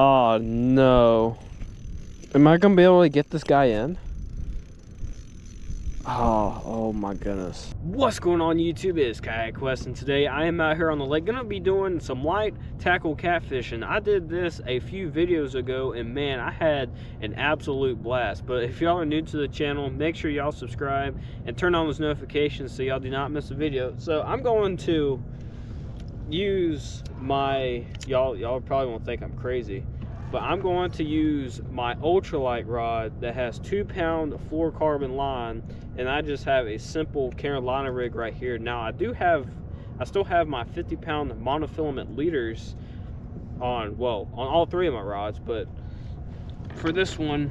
Oh no. Am I gonna be able to get this guy in? Oh my goodness. What's going on YouTube? It's Kayak Quest, and today I am out here on the lake gonna be doing some light tackle catfishing. I did this a few videos ago and man, I had an absolute blast. But if y'all are new to the channel, make sure y'all subscribe and turn on those notifications so y'all do not miss a video. So I'm going to use my, y'all probably won't think I'm crazy, but I'm going to use my ultralight rod that has 2-pound fluorocarbon line, and I just have a simple Carolina rig right here. Now I still have my 50-pound monofilament leaders on all three of my rods, but for this one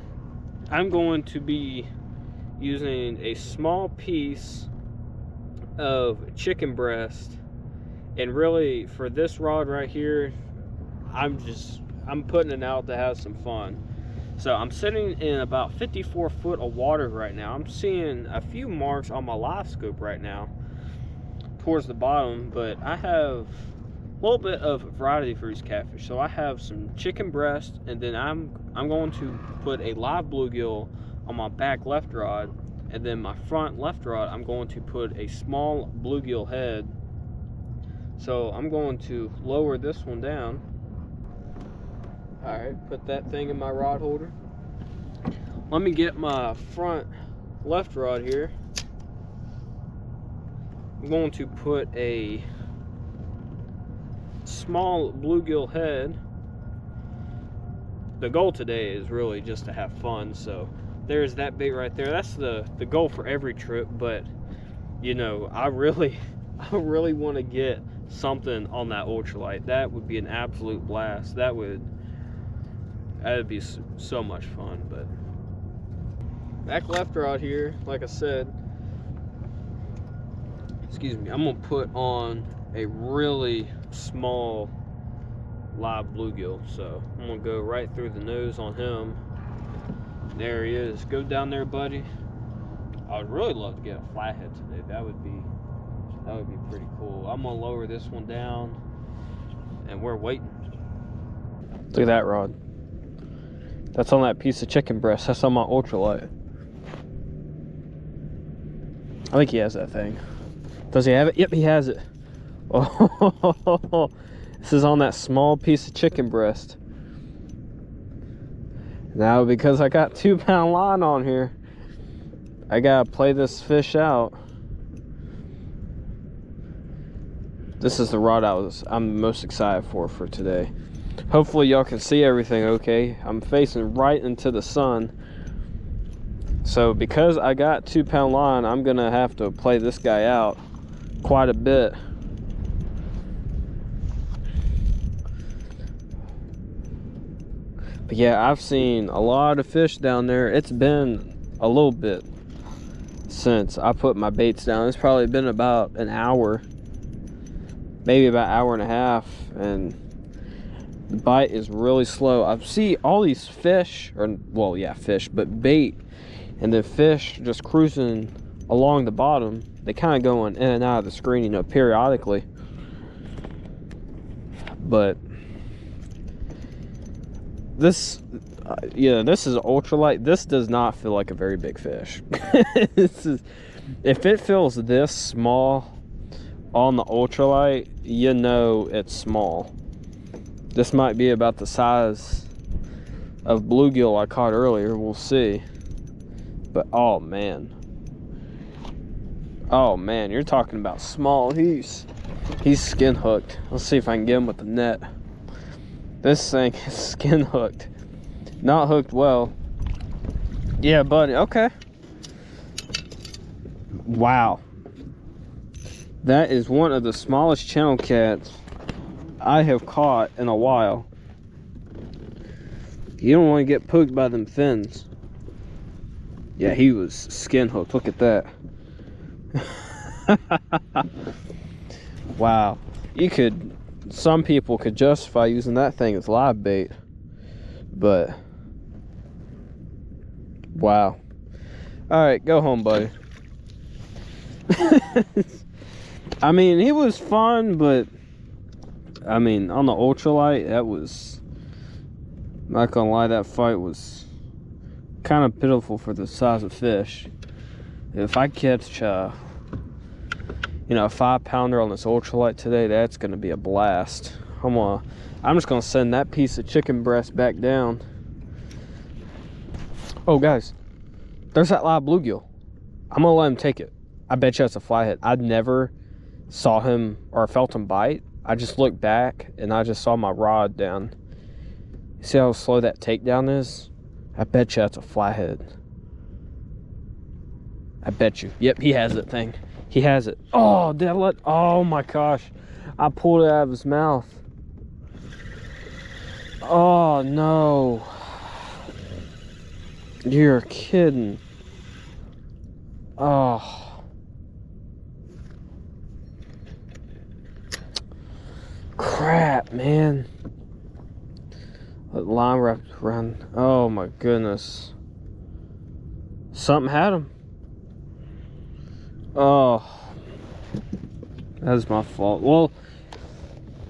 I'm going to be using a small piece of chicken breast. And really, for this rod right here, I'm putting it out to have some fun. So I'm sitting in about 54 foot of water right now. I'm seeing a few marks on my live scope right now towards the bottom, but I have a little bit of variety for these catfish. So I have some chicken breast, and then I'm going to put a live bluegill on my back left rod, and then my front left rod I'm going to put a small bluegill head. So I'm going to lower this one down. Alright, put that thing in my rod holder. Let me get my front left rod here. I'm going to put a small bluegill head. The goal today is really just to have fun, so there's that bait right there. That's the goal for every trip, but you know, I really want to get something on that ultralight. That would be an absolute blast. That would be so much fun. But back left rod here, like I said, excuse me, I'm gonna put on a really small live bluegill. So I'm gonna go right through the nose on him. There he is. Go down there, buddy. I would really love to get a flathead today. That would be pretty cool. I'm gonna lower this one down and we're waiting. Look at that rod. That's on that piece of chicken breast. That's on my ultralight. I think he has that thing. Does he have it? Yep, he has it. Oh, this is on that small piece of chicken breast. Now, because I got 2-pound line on here, I gotta play this fish out. This is the rod I'm most excited for today. Hopefully y'all can see everything okay. I'm facing right into the sun. So because I got 2-pound line, I'm gonna have to play this guy out quite a bit. But yeah, I've seen a lot of fish down there. It's been a little bit since I put my baits down. It's probably been about an hour, maybe about an hour and a half, and the bite is really slow. I see all these fish, or well, yeah, fish, but bait, and the fish just cruising along the bottom. They kind of going in and out of the screen, you know, periodically. But this, this is ultralight. This does not feel like a very big fish. If it feels this small on the ultralight, you know it's small. This might be about the size of bluegill I caught earlier. We'll see. But oh man, you're talking about small. He's skin hooked. Let's see if I can get him with the net. This thing is skin hooked, not hooked well. Yeah, buddy. Okay. Wow. That is one of the smallest channel cats I have caught in a while. You don't want to get poked by them fins. Yeah, he was skin hooked. Look at that. Wow. Some people could justify using that thing as live bait. But wow. Alright, go home, buddy. I mean, it was fun, but I mean, on the ultralight, Not gonna lie, that fight was kind of pitiful for the size of fish. If I catch, a 5-pounder on this ultralight today, that's gonna be a blast. I'm just gonna send that piece of chicken breast back down. Oh, guys, there's that live bluegill. I'm gonna let him take it. I bet you that's a flathead. I never saw him or felt him bite. I just looked back and I just saw my rod down. See how slow that takedown is? I bet you that's a flathead. I bet you. Yep, he has that thing. He has it. Oh, did I let... Oh my gosh. I pulled it out of his mouth. Oh no. You're kidding. Oh. Crap, man. Let line wrapped around. Oh my goodness. Something had him. Oh. That's my fault. Well,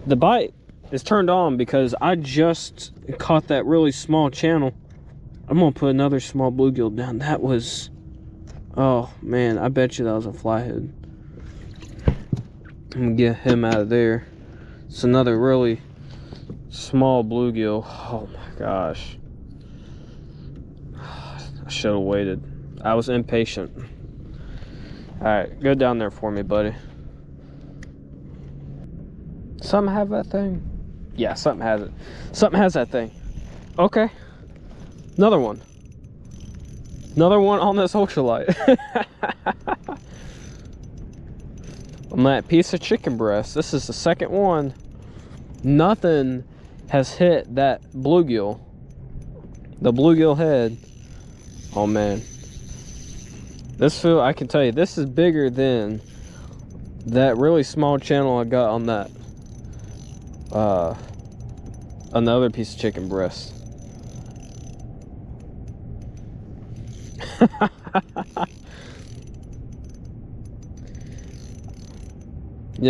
the bite is turned on because I just caught that really small channel. I'm gonna put another small bluegill down. That was... Oh man, I bet you that was a flathead. I'm gonna get him out of there. It's another really small bluegill. Oh my gosh. I should have waited. I was impatient. Alright, go down there for me, buddy. Something have that thing? Yeah, something has it. Something has that thing. Okay. Another one. Another one on this ultralight. On that piece of chicken breast. This is the second one. Nothing has hit that bluegill. The bluegill head. Oh man. This fill, I can tell you, this is bigger than that really small channel I got on that another piece of chicken breast.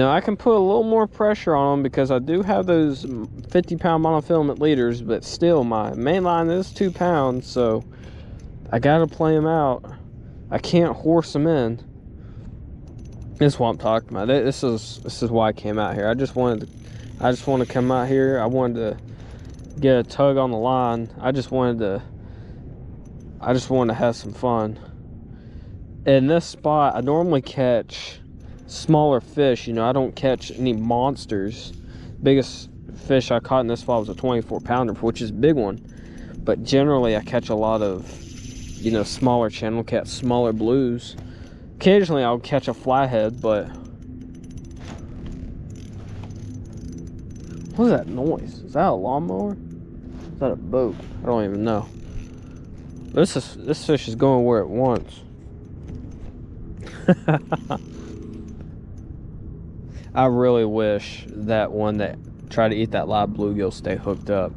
I can put a little more pressure on them because I do have those 50-pound monofilament leaders, but still my main line is 2 pounds, so I gotta play them out. I can't horse them in. This is what I'm talking about. This is why I came out here. I just want to come out here. I wanted to get a tug on the line. I just wanted to have some fun. In this spot, I normally catch smaller fish. I don't catch any monsters. Biggest fish I caught in this spot was a 24-pounder, which is a big one. But generally, I catch a lot of, smaller channel cats, smaller blues. Occasionally, I'll catch a flathead, but... What is that noise? Is that a lawnmower? Is that a boat? I don't even know. This fish is going where it wants. I really wish that one that tried to eat that live bluegill stay hooked up.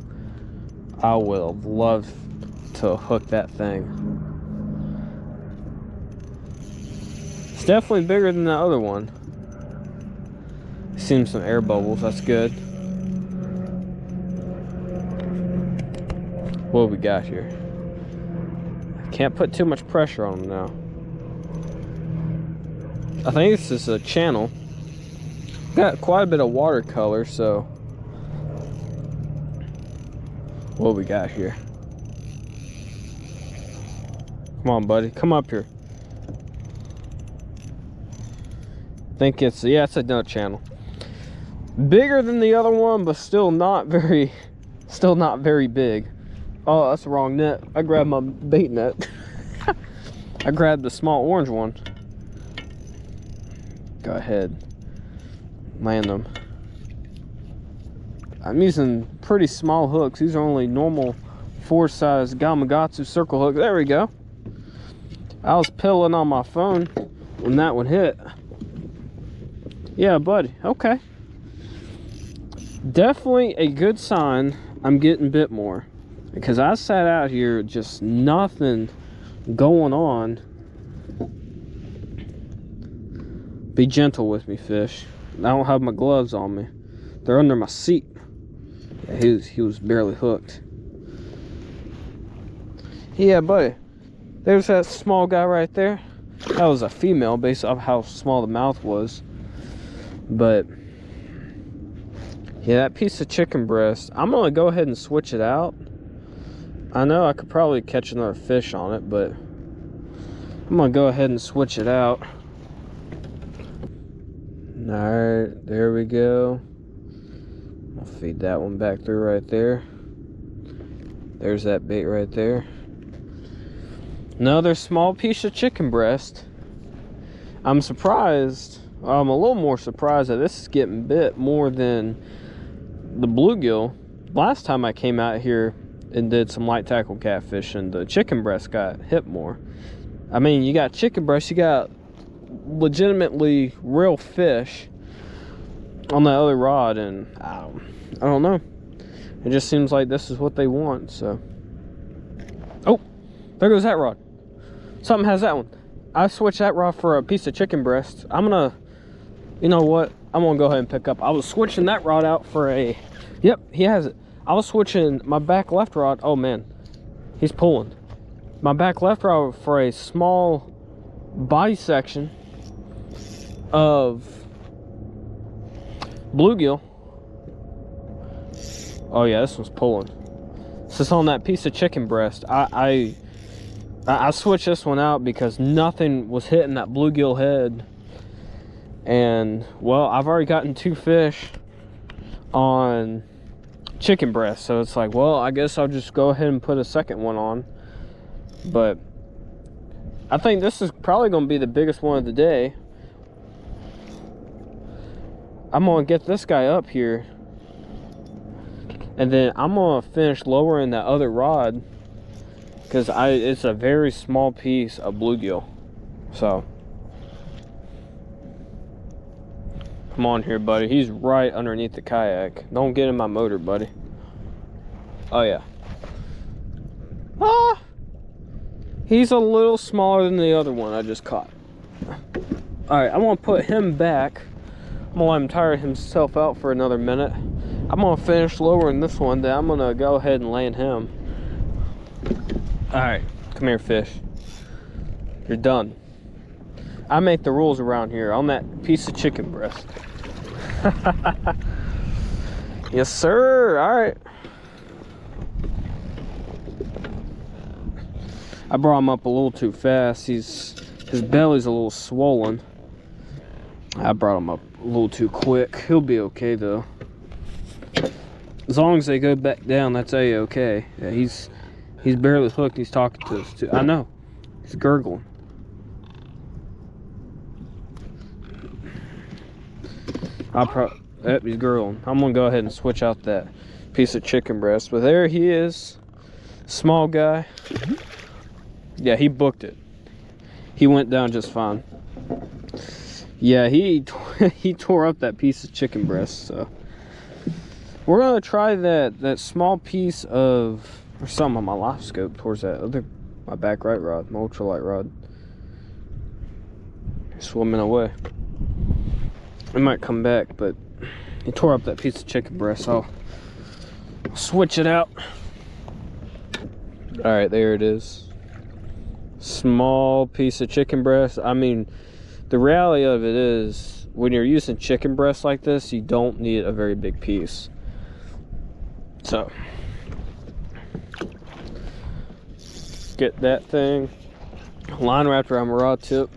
I would have loved to hook that thing. It's definitely bigger than the other one. Seems some air bubbles. That's good. What we got here? Can't put too much pressure on them now. I think this is a channel. Got quite a bit of watercolor, so what we got here? Come on, buddy, come up here. I think it's, yeah, it's a nut channel. Bigger than the other one, but still not very big. Oh, that's the wrong net. I grabbed my bait net. I grabbed the small orange one. Go ahead. Land them. I'm using pretty small hooks. These are only normal 4-size Gamakatsu circle hooks. There we go. I was pilling on my phone when that one hit. Yeah, buddy. Okay. Definitely a good sign I'm getting bit more. Because I sat out here, just nothing going on. Be gentle with me, fish. I don't have my gloves on me. They're under my seat. Yeah, he was barely hooked. Yeah, buddy. There's that small guy right there. That was a female based off how small the mouth was. But yeah, that piece of chicken breast, I'm gonna go ahead and switch it out. I know I could probably catch another fish on it, but I'm gonna go ahead and switch it out. Alright, there we go. I'll feed that one back through right there. There's that bait right there. Another small piece of chicken breast. I'm surprised. I'm a little more surprised that this is getting bit more than the bluegill. Last time I came out here and did some light tackle catfishing, the chicken breast got hit more. I mean, you got chicken breast, you got legitimately real fish on that other rod, and I don't know. It just seems like this is what they want, so. Oh, there goes that rod. Something has that one. I switched that rod for a piece of chicken breast. I'm gonna, you know what? I'm gonna go ahead and pick up. I was switching that rod out for a, yep, he has it. I was switching my back left rod. Oh man, he's pulling. My back left rod for a small body section of bluegill. Oh yeah, this one's pulling. This is on that piece of chicken breast. I switched this one out because nothing was hitting that bluegill head. And, well, I've already gotten 2 fish on chicken breast. So it's like, well, I guess I'll just go ahead and put a second one on. But I think this is probably going to be the biggest one of the day. I'm going to get this guy up here. And then I'm going to finish lowering that other rod. Because it's a very small piece of bluegill. So, come on here, buddy. He's right underneath the kayak. Don't get in my motor, buddy. Oh, yeah. Ah! He's a little smaller than the other one I just caught. Alright, I'm going to put him back. I'm going to let him tire himself out for another minute. I'm going to finish lowering this one. Then I'm going to go ahead and land him. Alright, come here, fish. You're done. I make the rules around here on that piece of chicken breast. Yes, sir. Alright. I brought him up a little too fast. His belly's a little swollen. I brought him up a little too quick. He'll be okay, though. As long as they go back down, that's a-okay. Yeah, He's barely hooked. He's talking to us too. I know. He's gurgling. Yep, he's gurgling. I'm gonna go ahead and switch out that piece of chicken breast. But there he is, small guy. Yeah, he booked it. He went down just fine. Yeah, he tore up that piece of chicken breast. So we're gonna try that small piece of. There's something on my live scope towards that other, my back right rod, my ultralight rod. Swimming away. It might come back, but he tore up that piece of chicken breast, so I'll switch it out. Alright, there it is. Small piece of chicken breast. I mean, the reality of it is, when you're using chicken breast like this, you don't need a very big piece. So, get that thing line wrapped around my rod tip.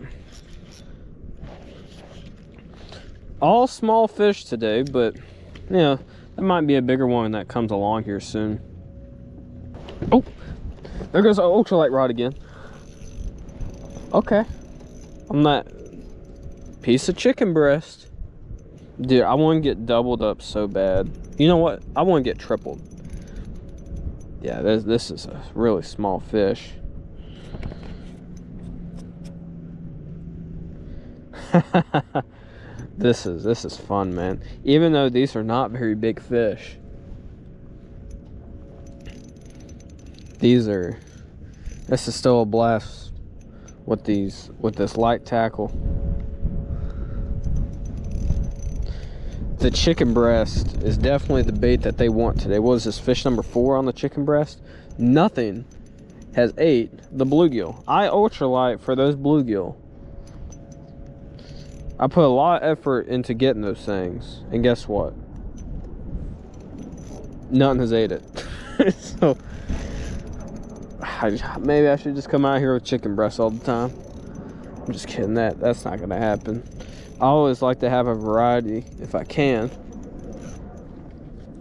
All small fish today, but yeah, there might be a bigger one that comes along here soon. Oh, there goes our ultralight rod again. Okay, on that piece of chicken breast. Dude, I want to get doubled up so bad. You know what? I want to get tripled. Yeah, this is a really small fish. This is fun, man. Even though these are not very big fish, this is still a blast with this light tackle. The chicken breast is definitely the bait that they want today. What was this, fish number 4 on the chicken breast? Nothing has ate the bluegill. I ultralight for those bluegill. I put a lot of effort into getting those things, and guess what? Nothing has ate it. So maybe I should just come out here with chicken breasts all the time. I'm just kidding. That's not gonna happen. I always like to have a variety if I can.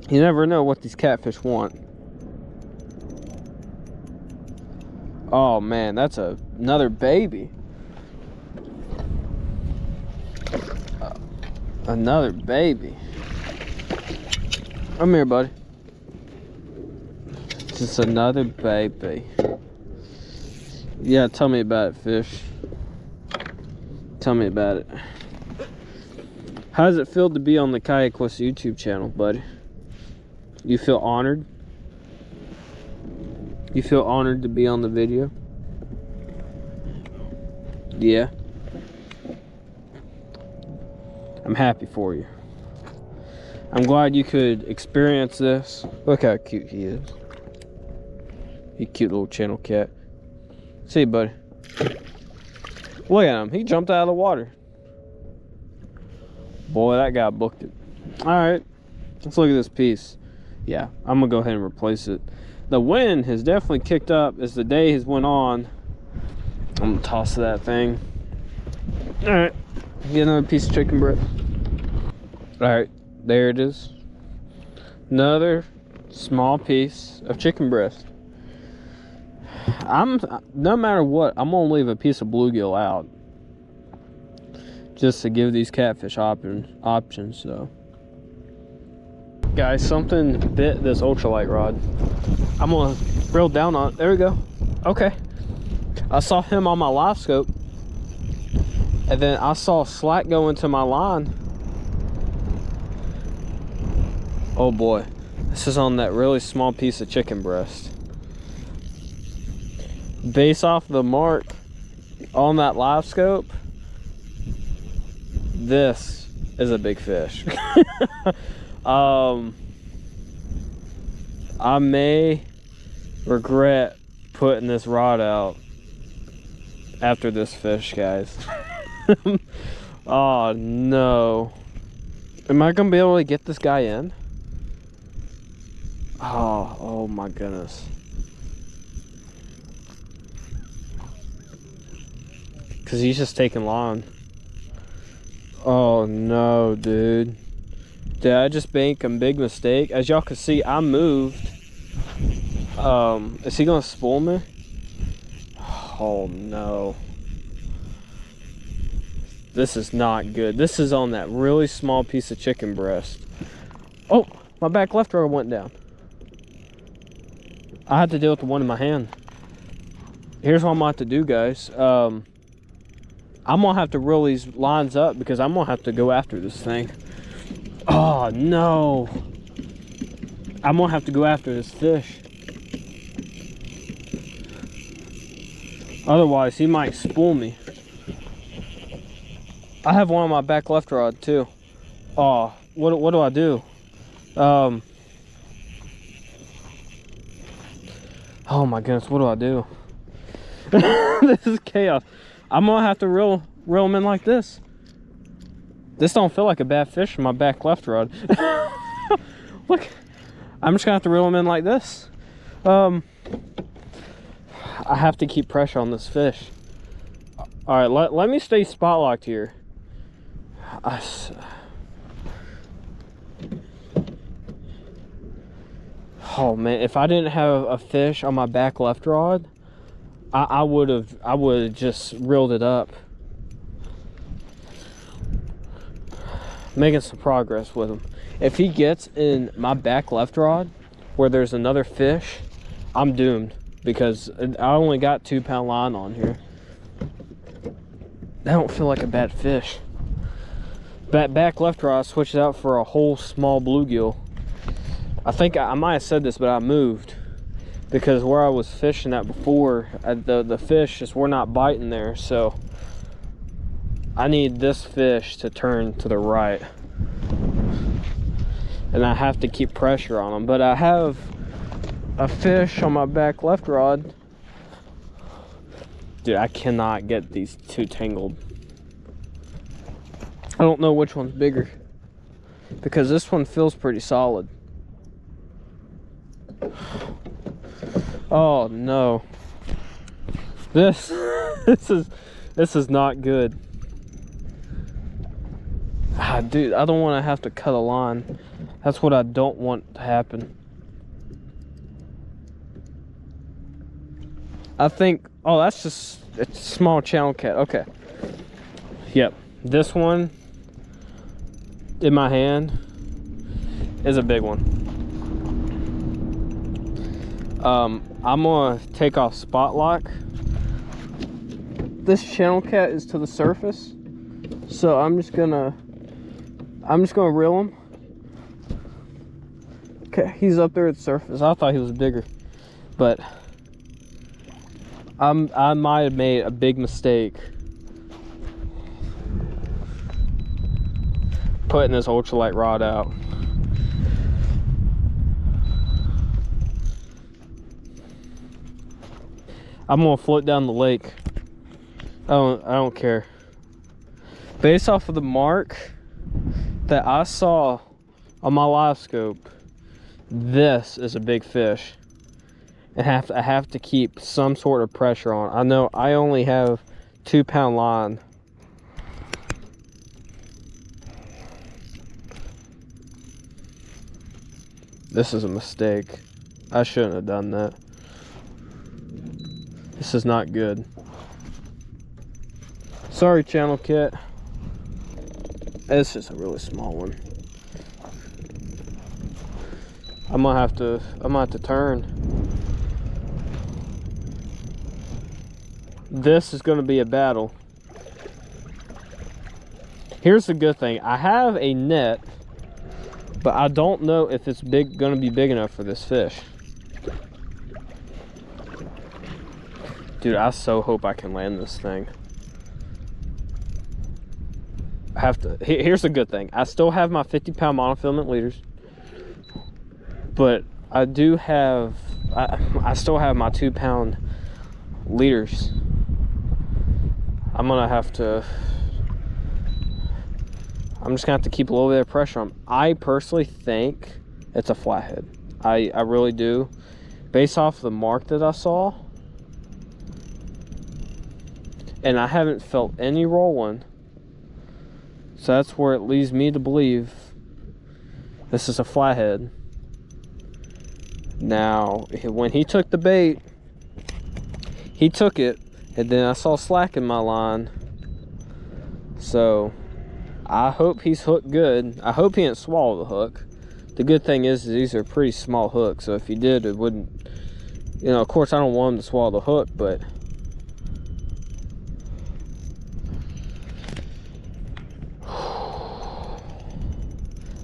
You never know what these catfish want. Oh man, that's another baby. Another baby. Come here, buddy. Just another baby. Yeah, tell me about it, fish. Tell me about it. How does it feel to be on the Kayak Quest YouTube channel, buddy? You feel honored? You feel honored to be on the video? Yeah. I'm happy for you. I'm glad you could experience this. Look how cute he is. He cute little channel cat. See you, buddy. Look at him. He jumped out of the water. Boy, that guy booked it. Alright. Let's look at this piece. Yeah, I'm going to go ahead and replace it. The wind has definitely kicked up as the day has went on. I'm going to toss that thing. Alright. Get another piece of chicken breast. Alright. There it is. Another small piece of chicken breast. No matter what, I'm gonna leave a piece of bluegill out just to give these catfish options. So guys, something bit this ultralight rod. I'm gonna reel down on it. There we go. Okay, I saw him on my live scope, and then I saw slack go into my line. Oh boy, this is on that really small piece of chicken breast. Based off the mark on that live scope, this is a big fish. I may regret putting this rod out after this fish, guys. Oh no. Am I gonna be able to get this guy in? Oh my goodness. Because he's just taking long. Oh no, dude. Did I just make a big mistake? As y'all can see, I moved. Is he gonna spool me? Oh no. This is not good. This is on that really small piece of chicken breast. Oh, my back left rod went down. I had to deal with the one in my hand. Here's what I'm gonna have to do, guys. I'm gonna have to reel these lines up because I'm gonna have to go after this thing. Oh no. I'm gonna have to go after this fish. Otherwise, he might spool me. I have one on my back left rod too. Oh, what do I do? Oh my goodness, what do I do? This is chaos. I'm gonna have to reel him in like this. This don't feel like a bad fish from my back left rod. Look, I'm just gonna have to reel him in like this. I have to keep pressure on this fish. All right, let me stay spot locked here. Oh man, if I didn't have a fish on my back left rod, I would have just reeled it up. Making some progress with him. If he gets in my back left rod where there's another fish, I'm doomed because I only got 2-pound line on here. That don't feel like a bad fish. Back left rod, I switched out for a whole small bluegill. I think I might have said this, but I moved because where I was fishing at before, the fish just were not biting there. So I need this fish to turn to the right, and I have to keep pressure on them. But I have a fish on my back left rod Dude, I cannot get these two tangled. I don't know which one's bigger, because this one feels pretty solid. Oh no. This is not good. Ah, dude, I don't want to have to cut a line. That's what I don't want to happen. I think, oh, that's just, it's a small channel cat. Okay. Yep. This one in my hand is a big one. I'm gonna take off spot lock. This channel cat is to the surface, so I'm just gonna reel him. Okay, he's up there at the surface. I thought he was bigger, but I might have made a big mistake putting this ultralight rod out. I'm gonna float down the lake. I don't care. Based off of the mark that I saw on my live scope, this is a big fish. I have to keep some sort of pressure on. I know I only have 2 pound line. This is a mistake. I shouldn't have done that. This is not good. Sorry, channel cat. It's just a really small one. I'm gonna have to turn. This is gonna be a battle. Here's the good thing. I have a net, but I don't know if it's gonna be big enough for this fish. Dude, I so hope I can land this thing. I have to. Here's the good thing. I still have my 50 pound monofilament leaders, but I do have, I still have my 2 pound leaders. I'm gonna have to, I'm just gonna have to keep a little bit of pressure on. I personally think it's a flathead. I really do. Based off the mark that I saw, and I haven't felt any rolling, so that's where it leads me to believe this is a flathead. Now, when he took the bait, he took it, and then I saw slack in my line. So I hope he's hooked good. I hope he didn't swallow the hook. The good thing is these are pretty small hooks, so if he did, it wouldn't, you know, of course I don't want him to swallow the hook, but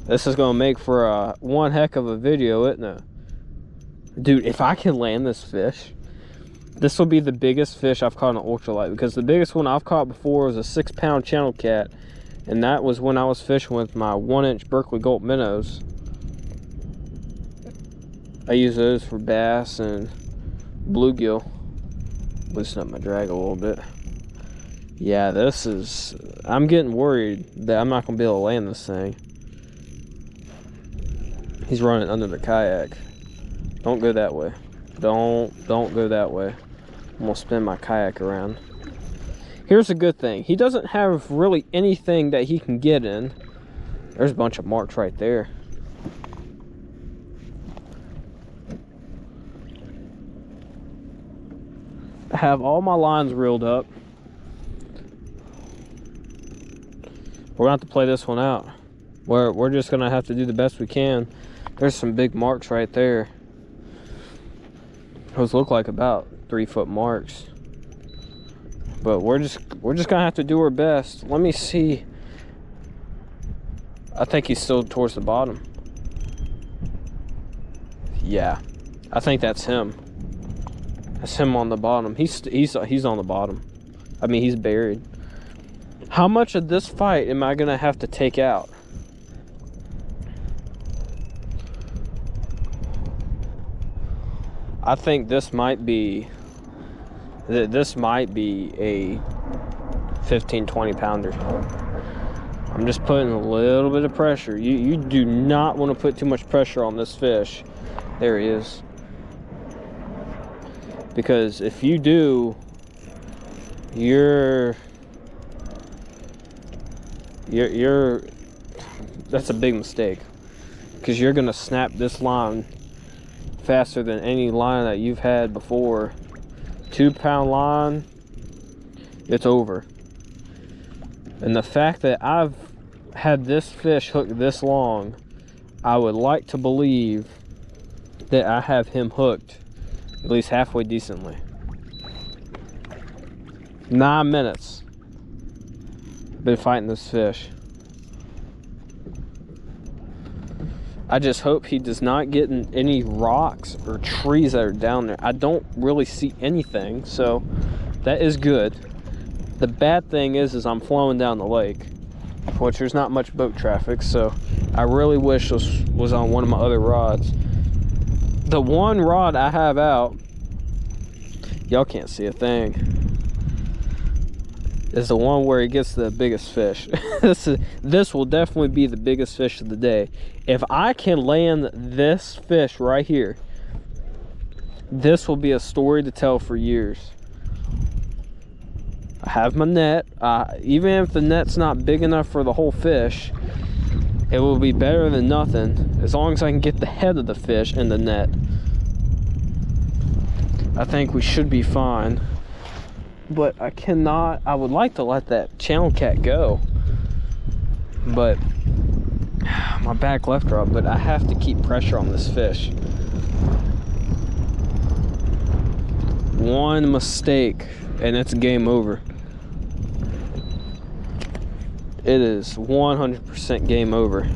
this is gonna make for one heck of a video, isn't it? Dude, if I can land this fish, this will be the biggest fish I've caught in an ultralight, because the biggest one I've caught before was a 6 pound channel cat, and that was when I was fishing with my 1-inch Berkeley Gulp minnows. I use those for bass and bluegill. Loosen up my drag a little bit. Yeah, this is, I'm getting worried that I'm not gonna be able to land this thing. He's running under the kayak. Don't go that way. Don't go that way. I'm gonna spin my kayak around. Here's the good thing. He doesn't have really anything that he can get in. There's a bunch of marks right there. I have all my lines reeled up. We're gonna have to play this one out. We're just gonna have to do the best we can. There's some big marks right there. Those look like about 3-foot marks. But we're just gonna have to do our best. Let me see. I think he's still towards the bottom. Yeah, I think that's him. That's him on the bottom. He's on the bottom. I mean, he's buried. How much of this fight am I gonna have to take out? I think this might be This might be a 15, 20 pounder. I'm just putting a little bit of pressure. You do not want to put too much pressure on this fish. There he is. Because if you do, that's a big mistake. Because you're gonna snap this line faster than any line that you've had before. 2-pound line, it's over. And the fact that I've had this fish hooked this long, I would like to believe that I have him hooked at least halfway decently. 9 minutes been fighting this fish. I just hope he does not get in any rocks or trees that are down there. I don't really see anything, so that is good. The bad thing is I'm flowing down the lake, which there's not much boat traffic, so I really wish this was on one of my other rods. The one rod I have out, y'all can't see a thing, is the one where he gets the biggest fish. This will definitely be the biggest fish of the day. If I can land this fish right here, this will be a story to tell for years. I have my net. Even if the net's not big enough for the whole fish, it will be better than nothing, as long as I can get the head of the fish in the net. I think we should be fine. But I cannot, I would like to let that channel cat go, but my back left drop, but I have to keep pressure on this fish. One mistake and it's game over. It is 100% game over.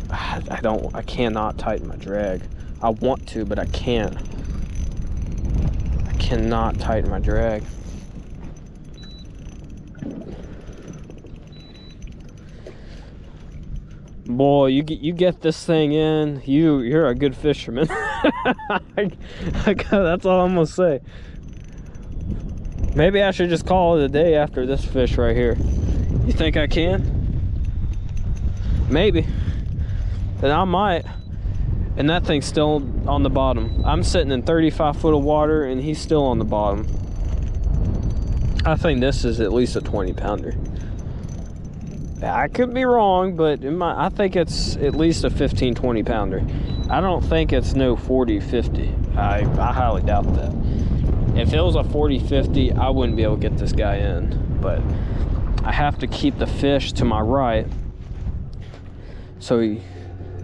I cannot tighten my drag. I want to, but I can't. Cannot tighten my drag. Boy, you get this thing in, you're a good fisherman. That's all I'm gonna say. Maybe I should just call it a day after this fish right here. You think I can? Maybe. And I might. And that thing's still on the bottom. I'm sitting in 35 foot of water and he's still on the bottom. I think this is at least a 20 pounder. I could be wrong, but I think it's at least a 15, 20 pounder. I don't think it's no 40, 50. I highly doubt that. If it was a 40, 50, I wouldn't be able to get this guy in. But I have to keep the fish to my right so he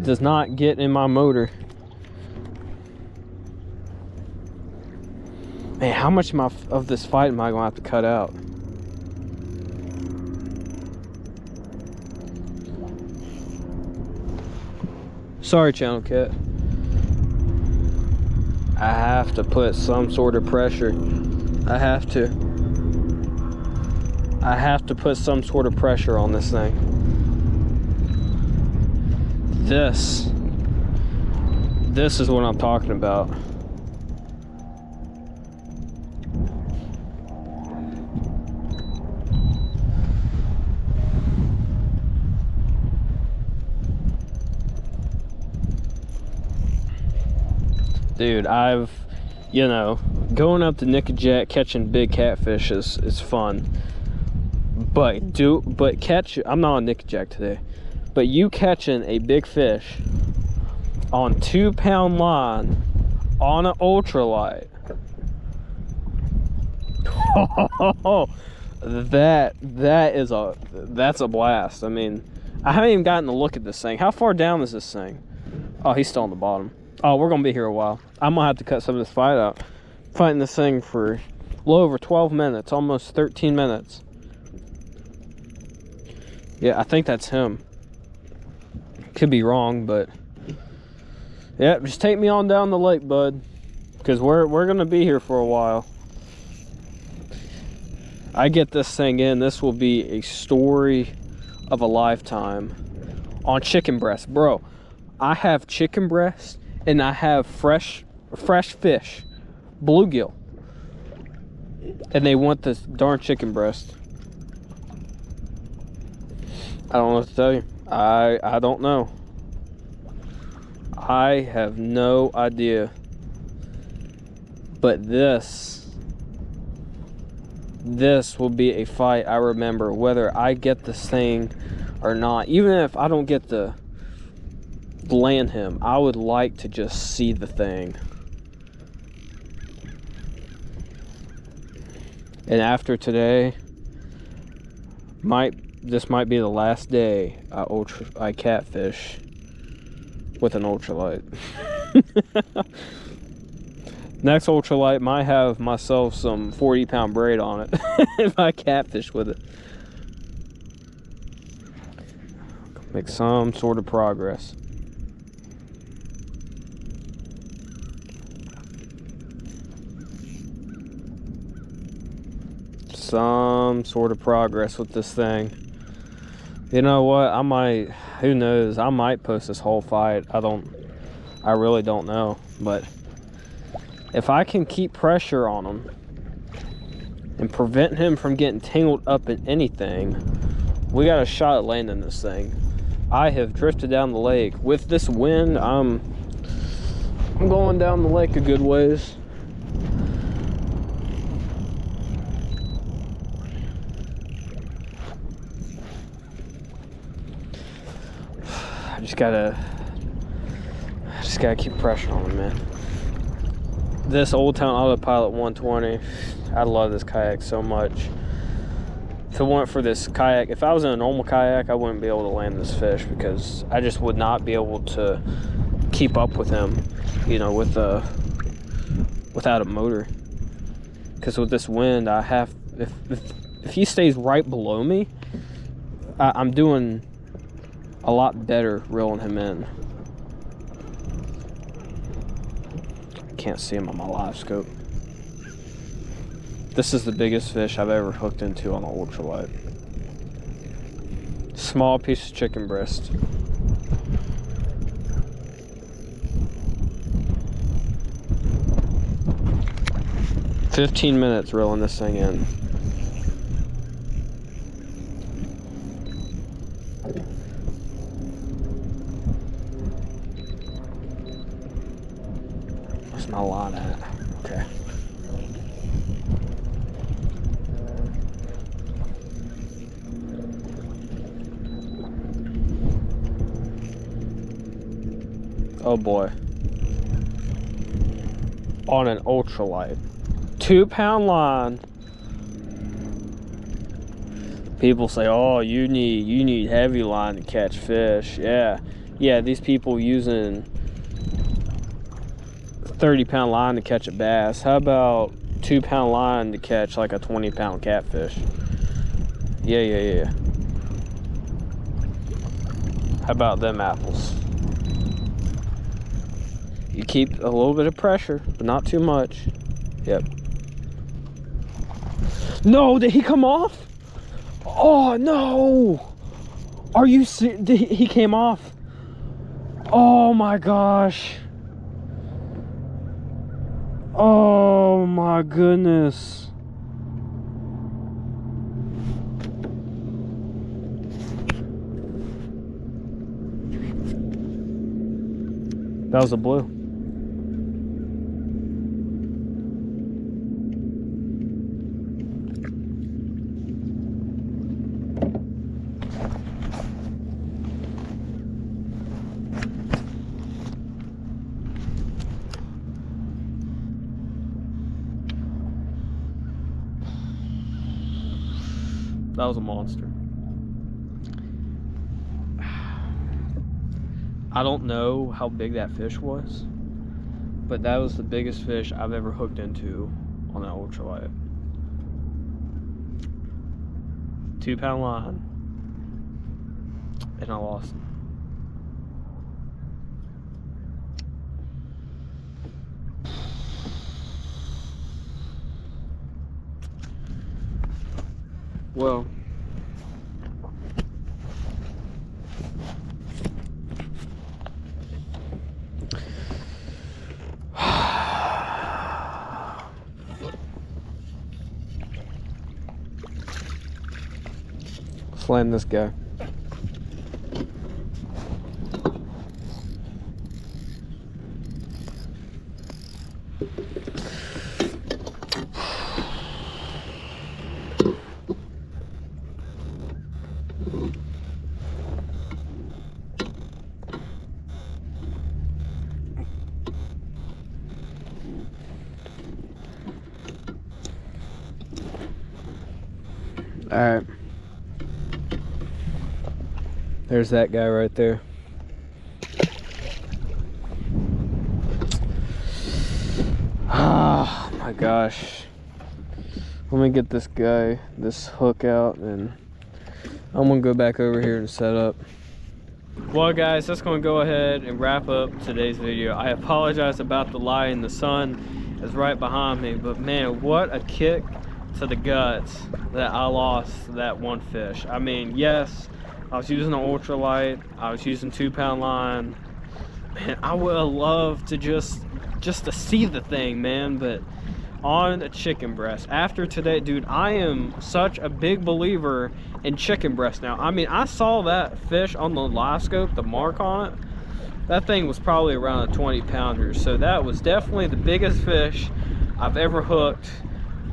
does not get in my motor. Man, how much of this fight am I gonna have to cut out? Sorry, channel cat. I have to put some sort of pressure. I have to put some sort of pressure on this thing. This is what I'm talking about. Dude, going up to Nickajack catching big catfish is fun. But I'm not on Nickajack today. But you catching a big fish on 2-pound line on an ultralight. That's a blast. I mean, I haven't even gotten a look at this thing. How far down is this thing? Oh, he's still on the bottom. Oh, we're gonna be here a while. I'm gonna have to cut some of this fight out. Fighting this thing for a little over 12 minutes, almost 13 minutes. Yeah, I think that's him. Could be wrong, but yeah, just take me on down the lake, bud, because we're gonna be here for a while. I get this thing in, this will be a story of a lifetime. On chicken breast, bro. I have chicken breast and I have fresh fresh fish, bluegill, and they want this darn chicken breast. I don't know what to tell you. I don't know. I have no idea. But this will be a fight I remember, whether I get this thing or not. Even if I don't get to land him, I would like to just see the thing. And after today, this might be the last day I catfish with an ultralight. Next ultralight might have myself some 40-pound braid on it if I catfish with it. Make some sort of progress. Some sort of progress with this thing. You know what? I might, who knows? I might post this whole fight. I really don't know. But if I can keep pressure on him and prevent him from getting tangled up in anything, we got a shot at landing this thing. I have drifted down the lake. With this wind, I'm going down the lake a good ways. I just gotta keep pressure on him, man. This Old Town Autopilot 120, I love this kayak so much. If it weren't for this kayak, if I was in a normal kayak, I wouldn't be able to land this fish because I just would not be able to keep up with him, you know, without a motor. Because with this wind, I have, if he stays right below me, I'm doing a lot better reeling him in. Can't see him on my live scope. This is the biggest fish I've ever hooked into on the ultralight. Small piece of chicken breast. "15 minutes reeling this thing in. Where's my line at? Okay. Oh boy. On an ultralight. 2-pound line. People say, "Oh, you need heavy line to catch fish." Yeah, these people using 30-pound line to catch a bass. How about 2-pound line to catch like a 20-pound catfish? Yeah. How about them apples? You keep a little bit of pressure, but not too much. Yep. No, did he come off? Oh, no. Are you serious? He came off. Oh, my gosh. Oh, my goodness. That was a blue. That was a monster. I don't know how big that fish was, but that was the biggest fish I've ever hooked into on that ultralight. 2-pound line, and I lost him. Well, Let's land this guy. All right, there's that guy right there. Oh my gosh, let me get this hook out, and I'm gonna go back over here and set up. Well guys, that's gonna go ahead and wrap up today's video. I apologize about the light, and the sun is right behind me, but man, what a kick to the guts that I lost that one fish. I mean, yes, I was using an ultralight, I was using 2-pound line. Man, I would have loved to just to see the thing, man, but on a chicken breast. After today, dude, I am such a big believer in chicken breast now. I mean, I saw that fish on the live scope, the mark on it. That thing was probably around a 20-pounder, so that was definitely the biggest fish I've ever hooked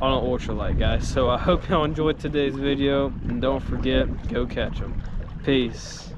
on an ultralight, guys. So I hope y'all enjoyed today's video, and don't forget, go catch them. Peace.